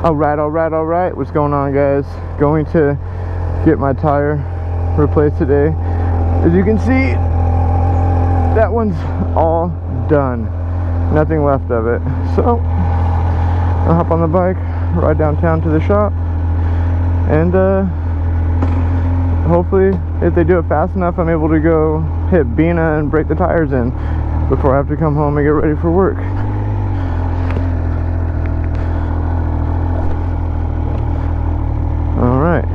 Alright, what's going on, guys? Going to get my tire replaced today. As you can see, that one's all done, nothing left of it. So I'll hop on the bike, ride downtown to the shop, and hopefully if they do it fast enough, I'm able to go hit Bina and break the tires in before I have to come home and get ready for work. Alright.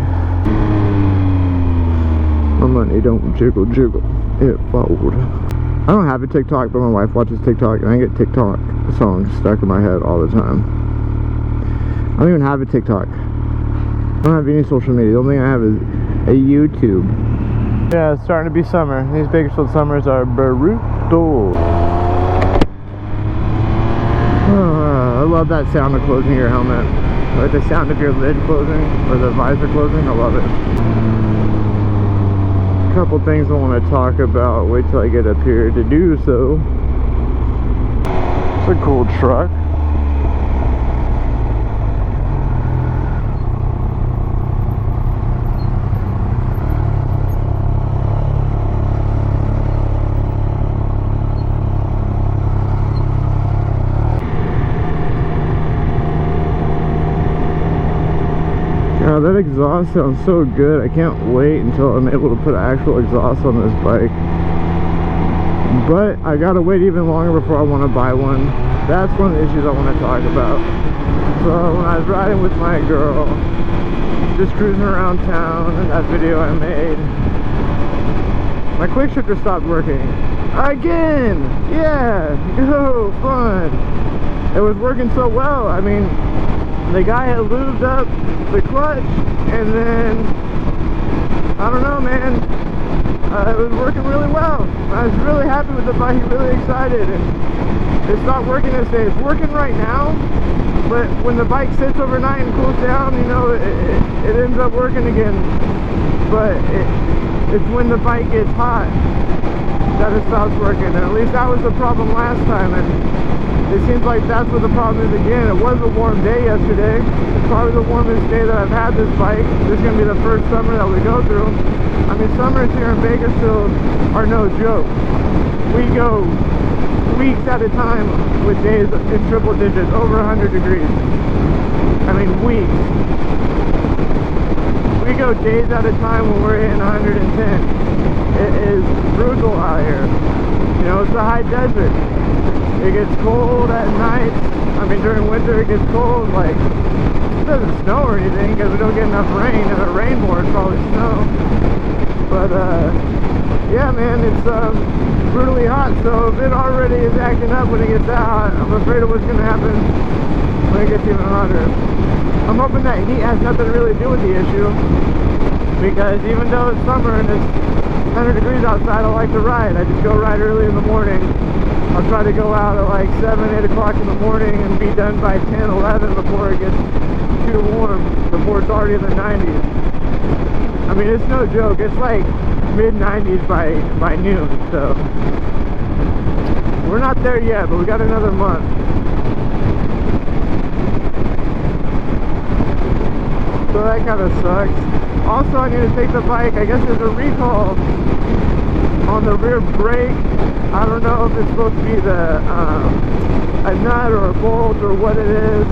My money don't jiggle, it fold. I don't have a TikTok, but my wife watches TikTok, and I get TikTok songs stuck in my head all the time. I don't even have a TikTok. I don't have any social media. The only thing I have is a YouTube. Yeah, it's starting to be summer. These Bakersfield summers are brutal. I love that sound of closing your helmet. Like the sound of your lid closing, or the visor closing. I love it. A couple things I want to talk about. Wait till I get up here to do so. It's a cool truck. God, that exhaust sounds so good. I can't wait until I'm able to put an actual exhaust on this bike. But I gotta wait even longer before I want to buy one. That's one of the issues I want to talk about. So when I was riding with my girl, just cruising around town, in that video I made, my quick shifter stopped working. Again! Yeah! Go! Fun! It was working so well. I mean, the guy had lubed up the clutch, and then I don't know, man, it was working really well. I was really happy with the bike, really excited, and it stopped working this day. It's working right now, but when the bike sits overnight and cools down, you know, it ends up working again. But it's when the bike gets hot that it stops working, and at least that was the problem last time, and it seems like that's what the problem is again. It was a warm day yesterday. It's probably the warmest day that I've had this bike. This is going to be the first summer that we go through. I mean, summers here in Bakersfield are no joke. We go weeks at a time with days in triple digits, over 100 degrees. I mean, weeks. We go days at a time when we're hitting 110. It is brutal out here. You know, it's a high desert. It gets cold at night. I mean, during winter it gets cold. Like, it doesn't snow or anything because we don't get enough rain. If it rained more, it'd probably snow. But yeah, man, it's brutally hot. So if it already is acting up when it gets that hot, I'm afraid of what's going to happen when it gets even hotter. I'm hoping that heat has nothing to really do with the issue, because even though it's summer and it's 100 degrees outside, I like to ride. I just go ride early in the morning. I'll try to go out at like 7, 8 o'clock in the morning and be done by 10, 11 before it gets too warm, before it's already in the 90s. I mean, it's no joke. It's like mid-90s by noon, so we're not there yet, but we got another month. So that kind of sucks. Also, I need to take the bike. I guess there's a recall on the rear brake. I don't know if it's supposed to be a nut or a bolt or what it is.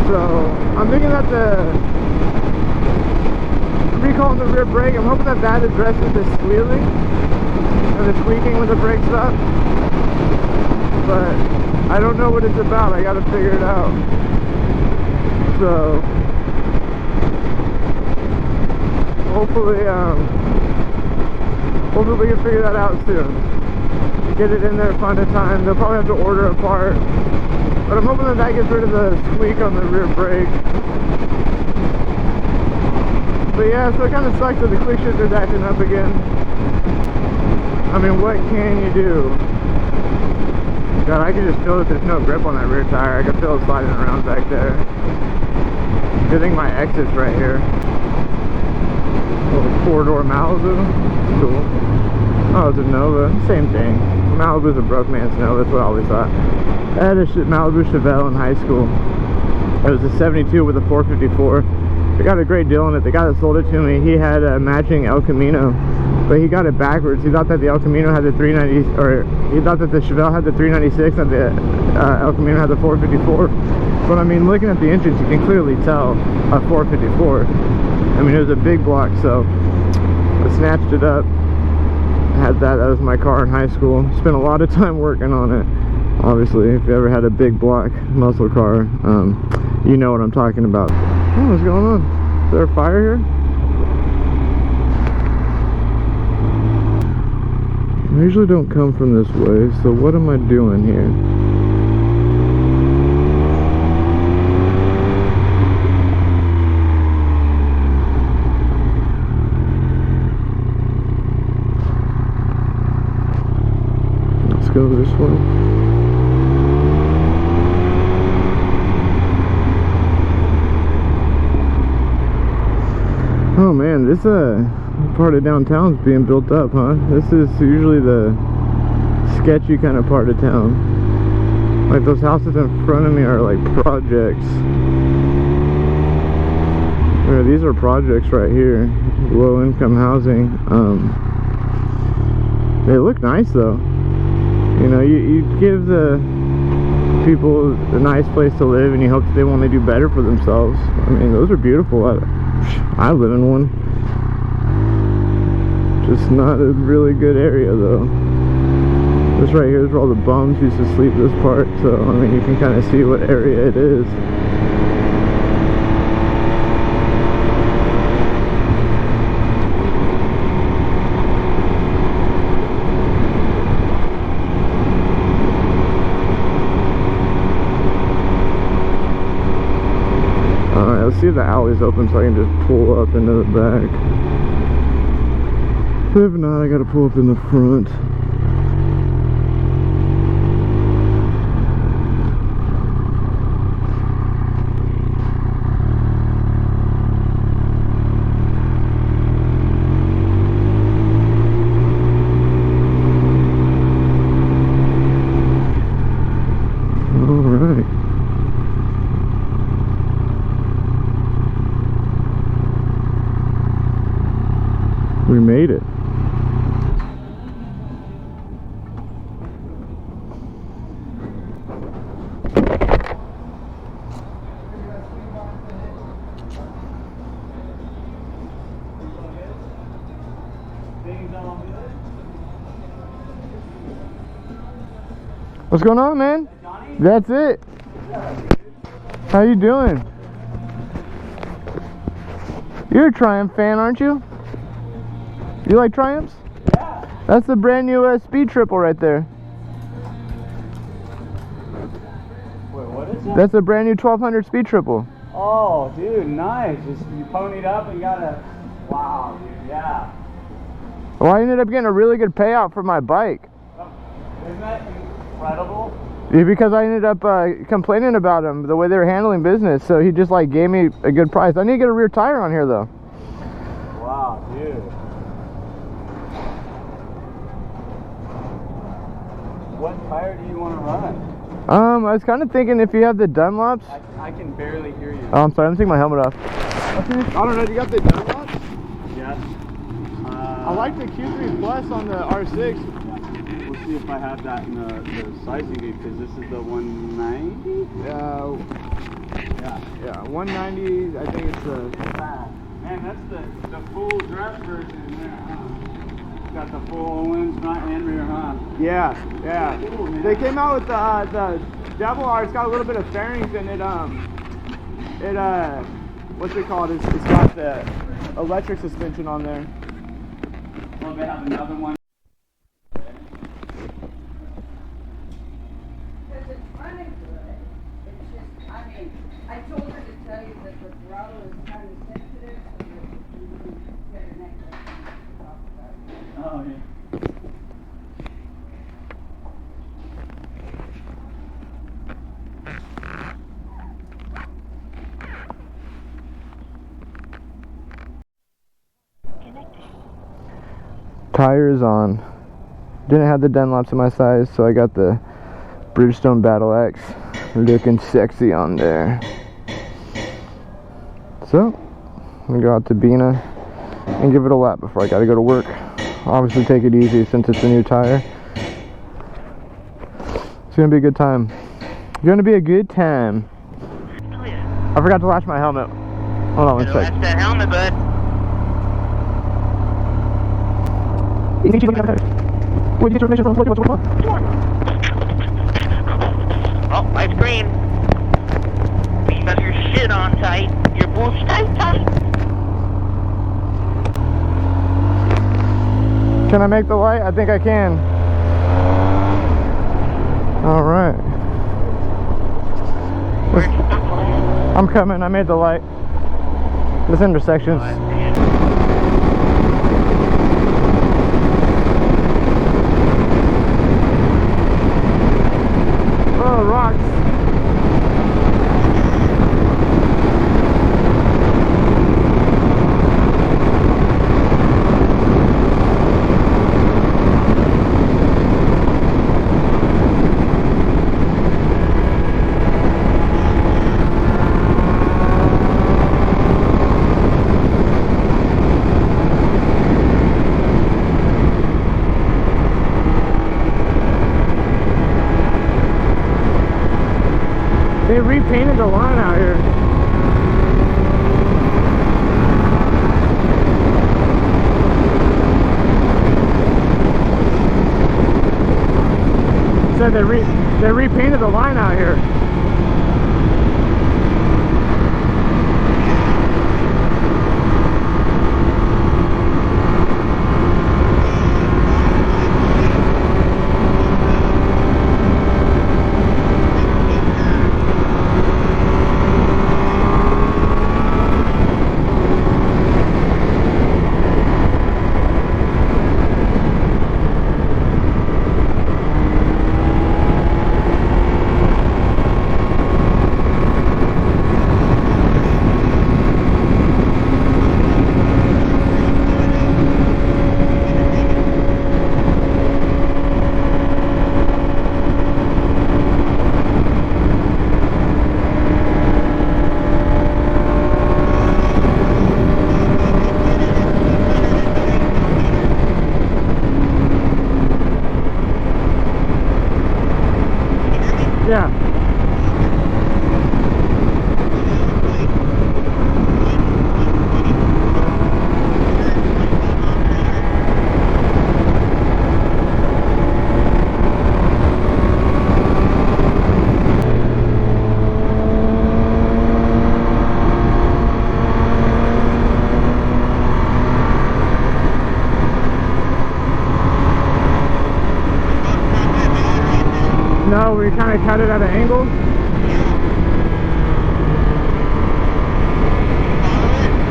So I'm thinking that the recall on the rear brake, I'm hoping that addresses the squealing and the squeaking when the brake's up. But I don't know what it's about. I gotta figure it out. So hopefully we can figure that out soon. Get it in there, find a time. They'll probably have to order a part. But I'm hoping that gets rid of the squeak on the rear brake. But yeah, so it kind of sucks that the quick shifter's acting up again. I mean, what can you do? God, I can just feel that there's no grip on that rear tire. I can feel it sliding around back there. Good thing my exit's right here. Little four-door Malibu. Cool. Oh, it's a Nova. Same thing. Malibu's a broke man's Nova. That's what I always thought. I had a Malibu Chevelle in high school. It was a 72 with a 454. I got a great deal on it. The guy that sold it to me, he had a matching El Camino, but he got it backwards. He thought that the El Camino had the 390, or he thought that the Chevelle had the 396 and the El Camino had the 454. But I mean, looking at the engines, you can clearly tell a 454. I mean, it was a big block, so I snatched it up. Had that was my car in high school. Spent a lot of time working on it. Obviously, if you ever had a big block muscle car, you know what I'm talking about. Oh, what's going on? Is there a fire here? I usually don't come from this way, so what am I doing here? Let's go this way. Oh man, this part of downtown is being built up, huh? This is usually the sketchy kind of part of town. Like those houses in front of me are like projects. These are projects right here, low income housing. They look nice though. You know, you give the people a nice place to live and you hope that they want to do better for themselves. I mean, those are beautiful. I live in one. Just not a really good area though. This right here is where all the bums used to sleep, this part, so I mean you can kind of see what area it is. Alright, let's see if the alley's open so I can just pull up into the back. If not, I gotta pull up in the front. Alright. We made it. What's going on, man? Johnny? That's it. How you doing? You're a Triumph fan, aren't you? You like Triumphs? Yeah. That's the brand new Speed Triple right there. Wait, what is that? That's a brand new 1200 Speed Triple. Oh, dude, nice. Just you ponied up and got a... Wow, dude, yeah. Well, I ended up getting a really good payout for my bike. Oh, isn't that incredible? Yeah, because I ended up complaining about him, the way they were handling business, so he just like gave me a good price. I need to get a rear tire on here though. Wow, dude. What tire do you want to run? I was kind of thinking if you have the Dunlops. I can barely hear you. Oh, I'm sorry, I'm taking my helmet off. I don't know, do you got the Dunlops? Yes. I like the Q3 Plus on the R6. We'll see if I have that in the sizing gauge, because this is the 190? Yeah, 190, I think it's the... Man, that's the full dress version there, huh? Got the full Owens, not and rear, huh? Yeah. Cool, They came out with the Devil R. It's got a little bit of fairings in it. What's it called? It's got the electric suspension on there. Well, they have another one. Because it's running good. It's just, I mean, I told her to tell you that the throttle is kind of sensitive, so that you can get a necklace and talk about it. Oh, yeah. Tire is on. Didn't have the Dunlops in my size, so I got the Bridgestone Battle Axe. Looking sexy on there. So, I'm gonna go out to Bina and give it a lap before I gotta go to work. Obviously take it easy since it's a new tire. It's gonna be a good time. Gonna be a good time. Oh yeah. I forgot to latch my helmet. Hold on one Gotta sec. latch that helmet, bud. Oh, ice cream. You got your shit on tight. Your boots tight. Can I make the light? I think I can. Alright. I'm coming. I made the light. This intersection's... Oh, rocks. They repainted the line out here. Said they repainted the line out here. Yeah. No, we kind of cut it at an angle.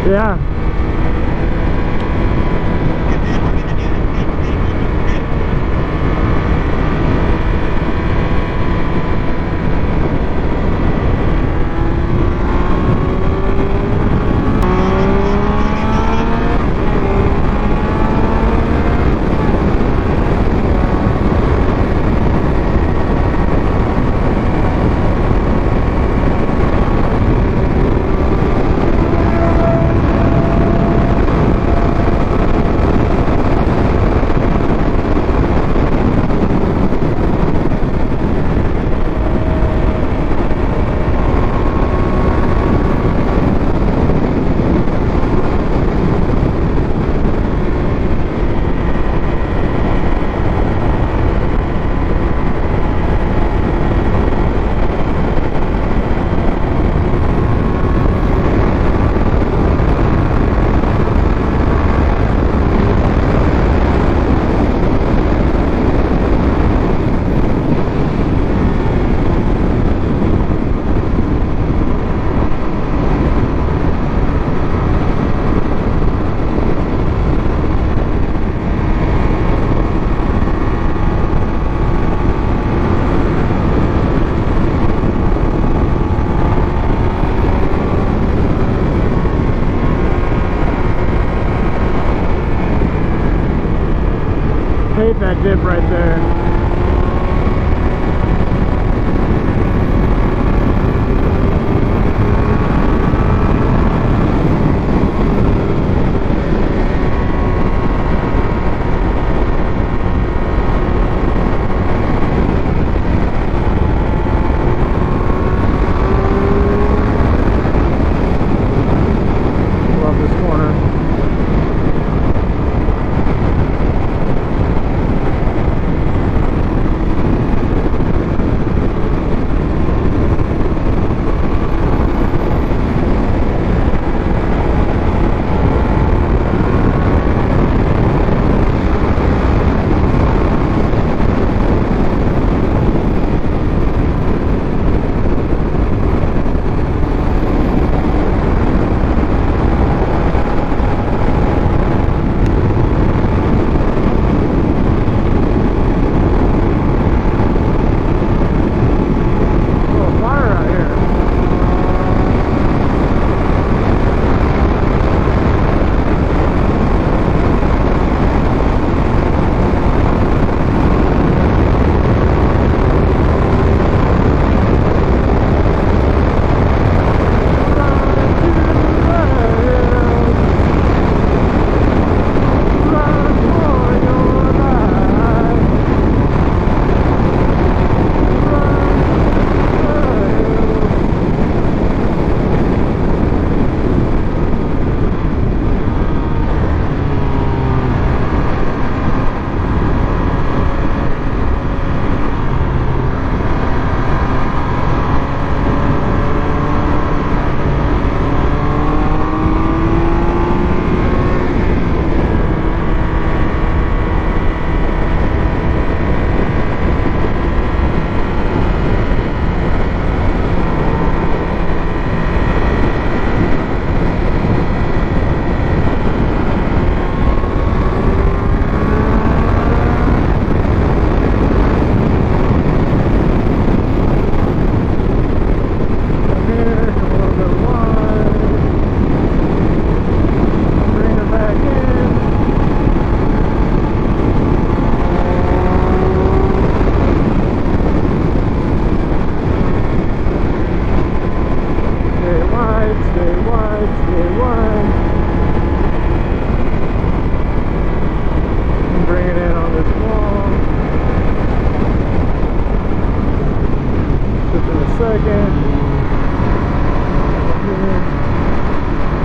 Yeah. dip right there.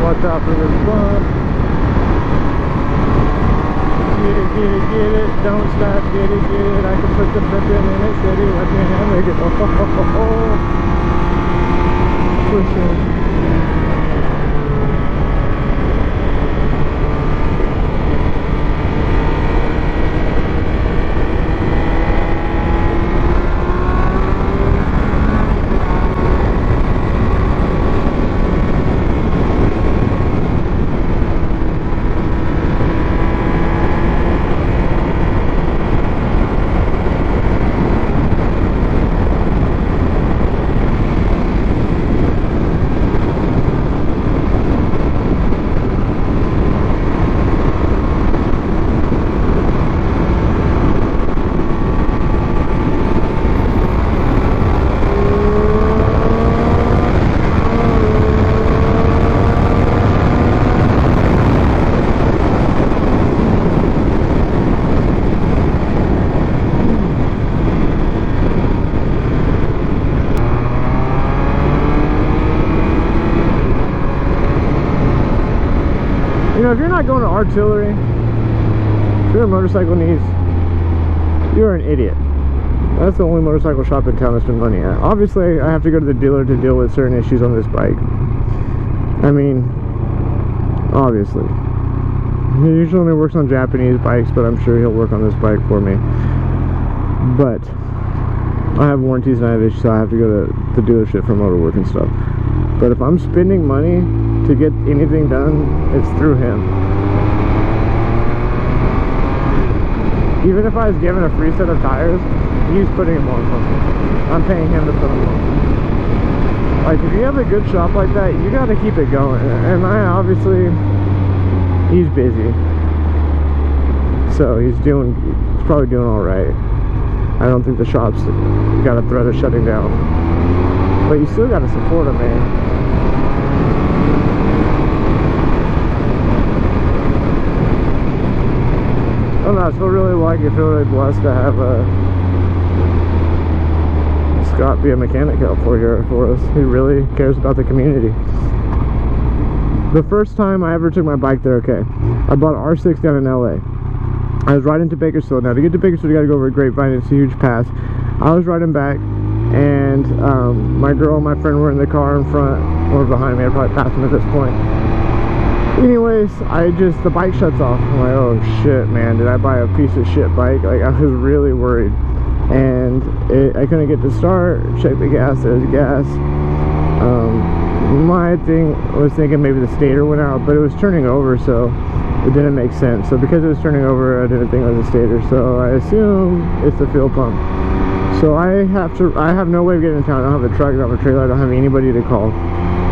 Watch out for this bump. Get it, don't stop, get it, I can put the pimpin' in it, steady, watch your hand, make it, pushing. You know, if you're not going to artillery, if your motorcycle needs, you're an idiot. That's the only motorcycle shop in town that's been running at. Obviously, I have to go to the dealer to deal with certain issues on this bike. I mean, obviously. He usually only works on Japanese bikes, but I'm sure he'll work on this bike for me. But I have warranties and I have issues, so I have to go to the dealership for motor work and stuff. But if I'm spending money to get anything done, it's through him. Even if I was given a free set of tires, he's putting them on for me. I'm paying him to put them on. Like, if you have a good shop like that, you gotta keep it going. And obviously, he's busy. So he's doing probably doing all right. I don't think the shop's got a threat of shutting down. But you still got to support them, man. I don't know, I feel really lucky, I feel really blessed to have Scott be a mechanic out for us. He really cares about the community. The first time I ever took my bike there, okay, I bought R6 down in LA. I was riding to Bakersfield. Now to get to Bakersfield you gotta go over a Grapevine. It's a huge pass. I was riding back and my girl and my friend were in the car in front or behind me. I'd probably pass them at this point. Anyways, the bike shuts off. I'm like, oh shit, man, did I buy a piece of shit bike? Like, I was really worried. And I couldn't get to start, check the gas, there's gas. My thing was thinking maybe the stator went out, but it was turning over, so it didn't make sense. So because it was turning over, I didn't think it was a stator, so I assume it's the fuel pump. So I have no way of getting in town. I don't have a truck, I don't have a trailer, I don't have anybody to call.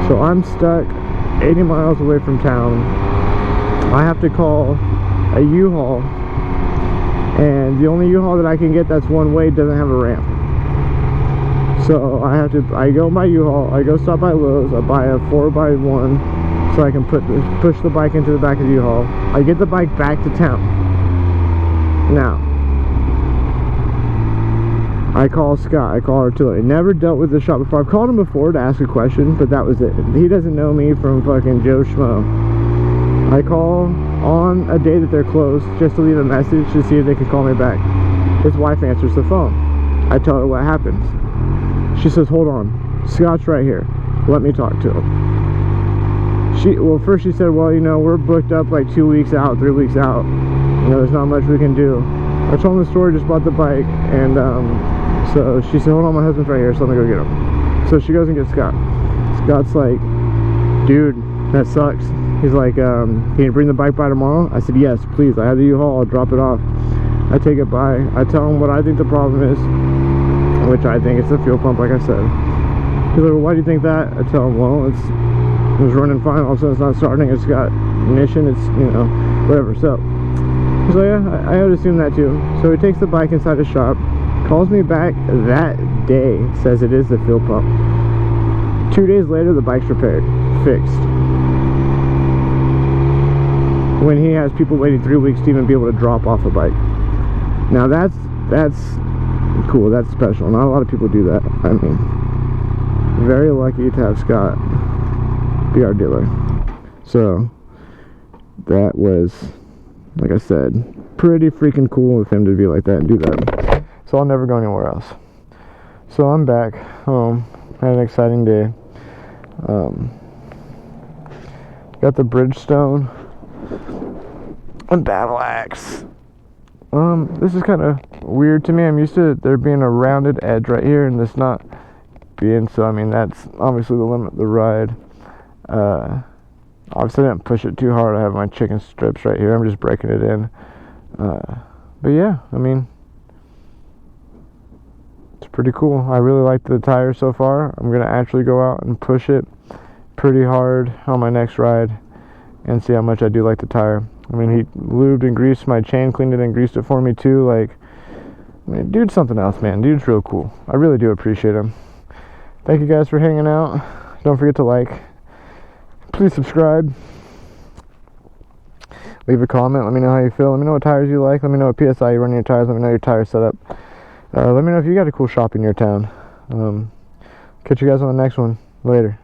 So I'm stuck 80 miles away from town. I have to call a U-Haul, and the only U-Haul that I can get that's one way doesn't have a ramp. So I go by U-Haul, I go stop by Lowe's, I buy a 4x1 so I can push the bike into the back of the U-Haul. I get the bike back to town. Now, I call Scott, I call Artillery. Never dealt with the shop before. I've called him before to ask a question, but that was it. He doesn't know me from fucking Joe Schmo. I call on a day that they're closed just to leave a message to see if they can call me back. His wife answers the phone. I tell her what happens. She says, hold on, Scott's right here, let me talk to him. First she said, well, you know, we're booked up like 2 weeks out, 3 weeks out, you know, there's not much we can do. I told him the story, just bought the bike, and so she said, hold on, my husband's right here, so let me go get him. So she goes and gets Scott. Scott's like, dude, that sucks. He's like, can you bring the bike by tomorrow? I said, yes, please, I have the U-Haul, I'll drop it off. I take it by, I tell him what I think the problem is, which I think it's the fuel pump, like I said. He's like, well, why do you think that? I tell him, well, it was running fine, all of a sudden it's not starting, it's got ignition, it's, you know, whatever. So he's like, yeah, I would assume that too. So he takes the bike inside his shop, calls me back that day, says it is the fuel pump. 2 days later, the bike's repaired, fixed. When he has people waiting 3 weeks to even be able to drop off a bike. Now that's cool, that's special. Not a lot of people do that. I mean, very lucky to have Scott be our dealer. So that was, like I said, pretty freaking cool of him to be like that and do that. So I'll never go anywhere else. So I'm back home. Had an exciting day. Got the Bridgestone and battle axe. This is kind of weird to me. I'm used to there being a rounded edge right here and this not being, so I mean that's obviously the limit of the ride. Obviously I didn't push it too hard. I have my chicken strips right here. I'm just breaking it in. But yeah, I mean, it's pretty cool. I really like the tire so far. I'm gonna actually go out and push it pretty hard on my next ride and see how much I do like the tire. I mean, he lubed and greased my chain, cleaned it and greased it for me too. Like, I mean, dude's something else, man. Dude's real cool. I really do appreciate him. Thank you guys for hanging out. Don't forget to like. Please subscribe. Leave a comment. Let me know how you feel. Let me know what tires you like. Let me know what PSI you run in your tires. Let me know your tire setup. Let me know if you got a cool shop in your town. Catch you guys on the next one. Later.